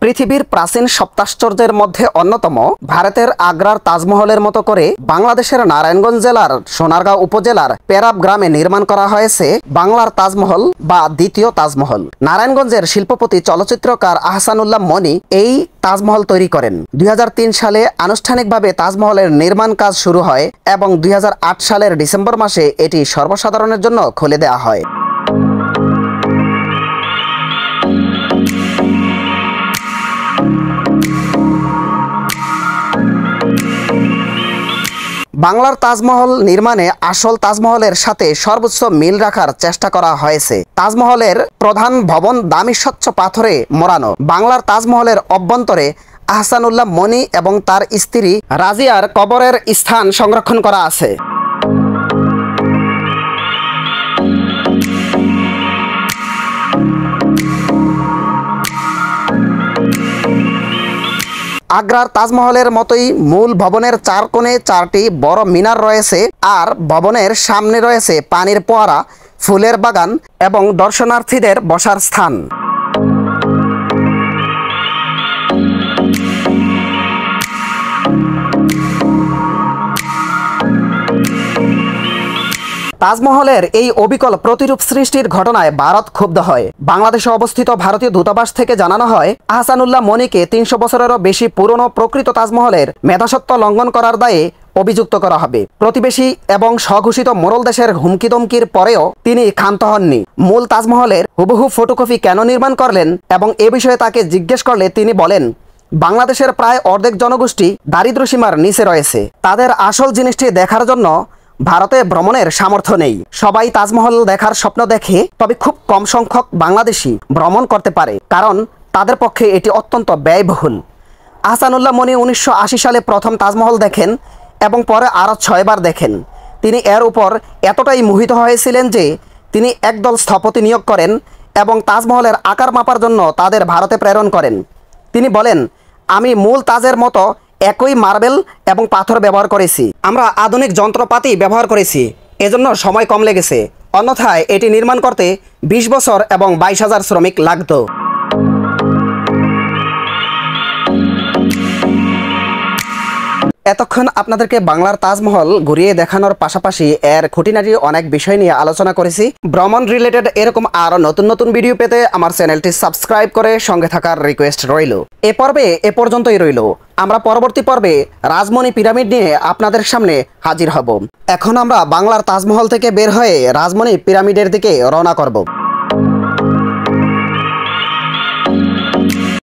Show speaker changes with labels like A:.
A: পৃথিবীর প্রাচীন সপ্তাশ্চর্যের মধ্যে অন্যতম ভারতের আগ্রার তাজমহলের মতো করে বাংলাদেশের নারায়ণগঞ্জ জেলার সোনারগাঁও উপজেলার পেরাব গ্রামে নির্মাণ করা হয়েছে বাংলার তাজমহল বা দ্বিতীয় তাজমহল। নারায়ণগঞ্জের শিল্পপতি চলচ্চিত্রকার আহসানুল্লাহ মনি এই তাজমহল তৈরি করেন। 2003 সালে আনুষ্ঠানিকভাবে তাজমহলের নির্মাণ কাজ শুরু হয় এবং 2008 সালের ডিসেম্বর মাসে এটি সর্বসাধারণের জন্য খুলে দেওয়া হয়। বাংলার তাজমহল নির্মাণে আসল তাজমহলের সাথে সর্বোচ্চ মিল রাখার চেষ্টা করা হয়েছে। তাজমহলের প্রধান ভবন দামি স্বচ্ছ পাথরে মোড়ানো। বাংলার তাজমহলের অভ্যন্তরে আহসানুল্লাহ মনি এবং তার স্ত্রী রাজিয়ার কবরের স্থান সংরক্ষণ করা আছে। আগ্রার তাজমহলের মতোই মূল ভবনের 4 কোণে 4টি বড় মিনার রয়েছে, আর ভবনের সামনে রয়েছে পানির ফোয়ারা, ফুলের বাগান এবং দর্শনার্থীদের বসার স্থান। তাজমহলের এই অবিকল প্রতিরূপ সৃষ্টির ঘটনায় ভারত ক্ষুব্ধ হয়। বাংলাদেশে অবস্থিত ভারতীয় দূতাবাস থেকে জানানো হয়, আহসানুল্লাহ মনিকে 300 বছরেরও বেশি পুরনো প্রকৃত তাজমহলের মেধাস্বত্ব লঙ্ঘন করার দায়ে অভিযুক্ত করা হবে। প্রতিবেশী এবং স্বঘোষিত মোড়ল দেশের হুমকিদমকির পরেও তিনি ক্ষান্ত হননি। মূল তাজমহলের হুবহু ফটোকপি কেন নির্মাণ করলেন এবং এ বিষয়ে তাকে জিজ্ঞেস করলে তিনি বলেন, বাংলাদেশের প্রায় অর্ধেক জনগোষ্ঠী দারিদ্র্যসীমার নিচে রয়েছে। তাদের আসল জিনিসটি দেখার জন্য ভারতে ভ্রমণের সামর্থ্য নেই। সবাই তাজমহল দেখার স্বপ্ন দেখে, তবে খুব কম সংখ্যক বাংলাদেশি ভ্রমণ করতে পারে, কারণ তাদের পক্ষে এটি অত্যন্ত ব্যয়বহুল। আহসানুল্লাহ মনি 1980 সালে প্রথম তাজমহল দেখেন এবং পরে আরও 6 বার দেখেন। তিনি এর উপর এতটাই মোহিত হয়েছিলেন যে তিনি একদল স্থপতি নিয়োগ করেন এবং তাজমহলের আকার মাপার জন্য তাদের ভারতে প্রেরণ করেন। তিনি বলেন, আমি মূল তাজের মতো একই মার্বেল এবং পাথর ব্যবহার করেছি। আমরা আধুনিক যন্ত্রপাতি ব্যবহার করেছি, এজন্য সময় কম লেগেছে। অন্যথায় এটি নির্মাণ করতে 20 বছর এবং 22,000 শ্রমিক লাগত। এতক্ষণ আপনাদেরকে বাংলার তাজমহল ঘুরিয়ে দেখানোর পাশাপাশি এর খুঁটিনাটি অনেক বিষয় নিয়ে আলোচনা করেছি। ভ্রমণ রিলেটেড এরকম আরও নতুন নতুন ভিডিও পেতে আমার চ্যানেলটি সাবস্ক্রাইব করে সঙ্গে থাকার রিকোয়েস্ট রইল। এ পর্বে এ পর্যন্তই রইল। আমরা পরবর্তী পর্বে রাজমণি পিরামিড নিয়ে আপনাদের সামনে হাজির হব। এখন আমরা বাংলার তাজমহল থেকে বের হয়ে রাজমণি পিরামিডের দিকে রওনা করব।